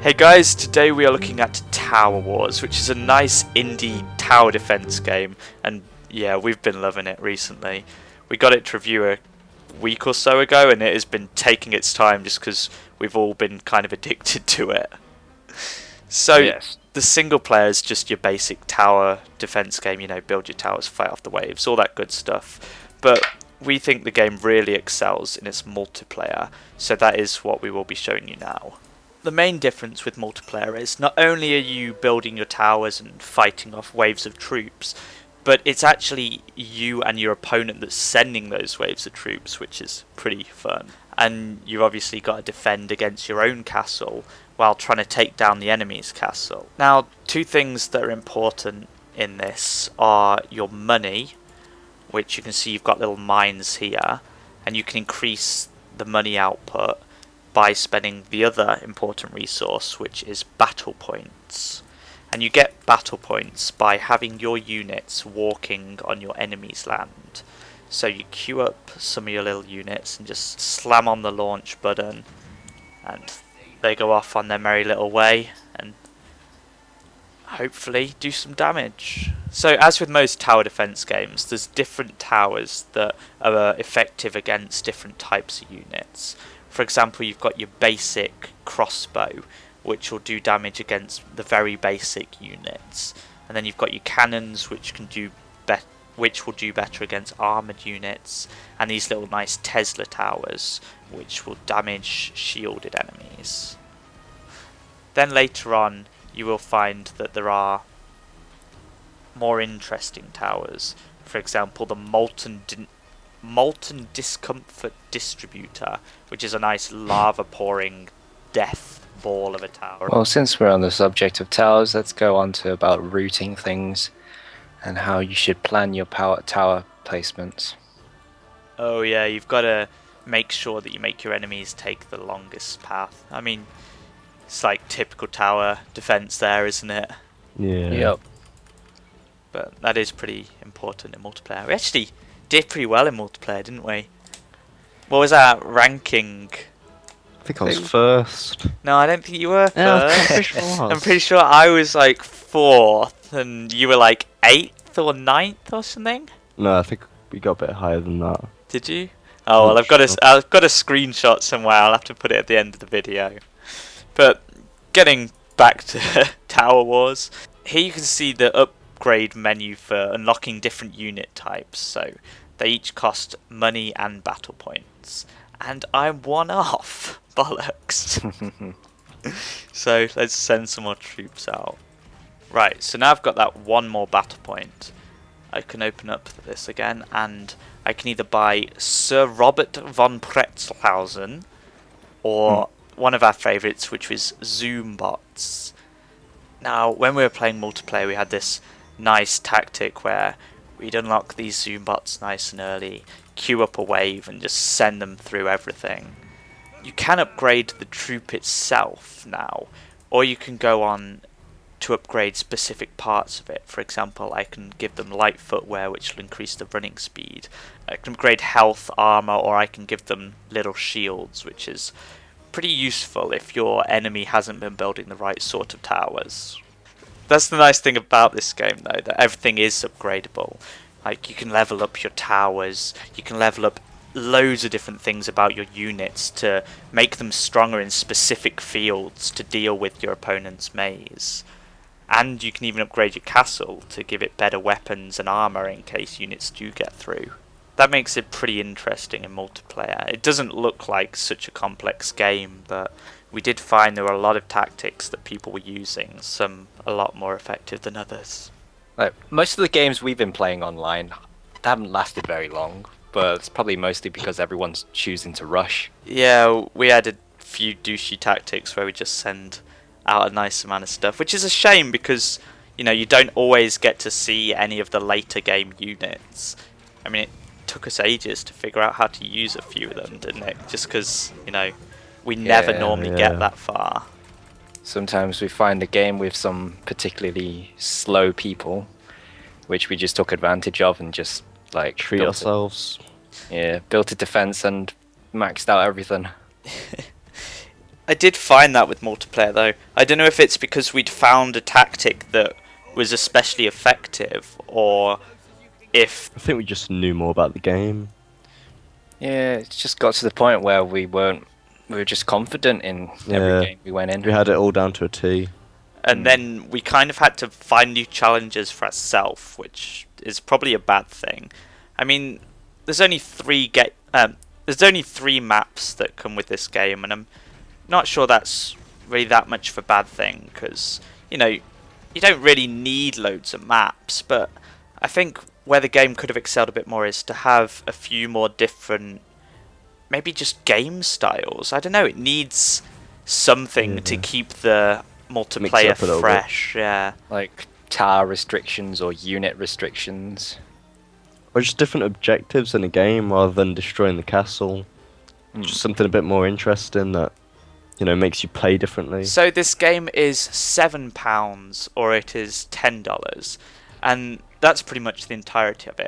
Hey guys, today we are looking at Tower Wars, which is a nice indie tower defense game, and yeah, we've been loving it recently. We got it to review a week or so ago, and it has been taking its time just because we've all been kind of addicted to it. So, Yes. the single player is just your basic tower defense game, build your towers, fight off the waves, all that good stuff. But we think the game really excels in its multiplayer, so that is what we will be showing you now. The main difference with multiplayer is not only are you building your towers and fighting off waves of troops, but it's actually you and your opponent that's sending those waves of troops, which is pretty fun. And you've obviously got to defend against your own castle while trying to take down the enemy's castle. Now, two things that are important in this are your money, which you can see you've got little mines here, and you can increase the money output by spending the other important resource, which is battle points. And you get battle points by having your units walking on your enemy's land. So you queue up some of your little units and just slam on the launch button, and they go off on their merry little way and hopefully do some damage. So as with most tower defense games, there's different towers that are effective against different types of units. For example, you've got your basic crossbow, which will do damage against the very basic units, and then you've got your cannons, which will do better against armored units, and these little nice Tesla towers, which will damage shielded enemies. Then later on, you will find that there are more interesting towers. For example, the Molten Discomfort Distributor, which is a nice lava pouring death ball of a tower. Well, since we're on the subject of towers, let's go on to about routing things and how you should plan your tower placements. Oh yeah, you've got to make sure that you make your enemies take the longest path. I mean, it's like typical tower defense there, isn't it? Yeah. Yep. But that is pretty important in multiplayer. We actually did pretty well in multiplayer, didn't we? What was our ranking? I think I was first. No, I don't think you were Yeah, first. I'm pretty sure I was. I'm pretty sure I was like 4th, and you were like 8th or 9th or something. No, I think we got a bit higher than that. Did you? Oh well, Not I've got sure. a screenshot somewhere. I'll have to put it at the end of the video. But getting back to Tower Wars, here you can see the upgrade menu for unlocking different unit types. So they each cost money and battle points, and I'm one off. Bollocks. So let's send some more troops out. Right, so now I've got that one more battle point. I can open up this again, and I can either buy Sir Robert von Pretzlhausen or one of our favourites, which was Zoom bots. Now, when we were playing multiplayer, we had this nice tactic where we'd unlock these Zoom bots nice and early, queue up a wave, and just send them through everything. You can upgrade the troop itself now, or you can go on to upgrade specific parts of it. For example, I can give them light footwear, which will increase the running speed. I can upgrade health, armor, or I can give them little shields, which is pretty useful if your enemy hasn't been building the right sort of towers. That's the nice thing about this game, though, that everything is upgradable. Like, you can level up your towers, you can level up loads of different things about your units to make them stronger in specific fields to deal with your opponent's maze. And you can even upgrade your castle to give it better weapons and armor in case units do get through. That makes it pretty interesting in multiplayer. It doesn't look like such a complex game, but we did find there were a lot of tactics that people were using, some a lot more effective than others. Like, most of the games we've been playing online haven't lasted very long, but it's probably mostly because everyone's choosing to rush. Yeah, we had a few douchey tactics where we just send out a nice amount of stuff, which is a shame because, you don't always get to see any of the later game units. I mean, it took us ages to figure out how to use a few of them, didn't it? Just because, we never normally get that far. Sometimes we find a game with some particularly slow people, which we just took advantage of and just Treat ourselves. built a defense and maxed out everything. I did find that with multiplayer though. I don't know if it's because we'd found a tactic that was especially effective, or if I think we just knew more about the game. Yeah, it's just got to the point where we were just confident in every game we went in. We had it all down to a T. and then we kind of had to find new challenges for ourselves, which is probably a bad thing. I mean, there's only three maps that come with this game, and I'm not sure that's really that much of a bad thing, because you don't really need loads of maps. But I think where the game could have excelled a bit more is to have a few more different, maybe just game styles. I don't know, it needs something to keep the multiplayer fresh. Yeah, like tower restrictions or unit restrictions. Or just different objectives in a game rather than destroying the castle. Just something a bit more interesting that, makes you play differently. So this game is £7 or it is $10, and that's pretty much the entirety of it.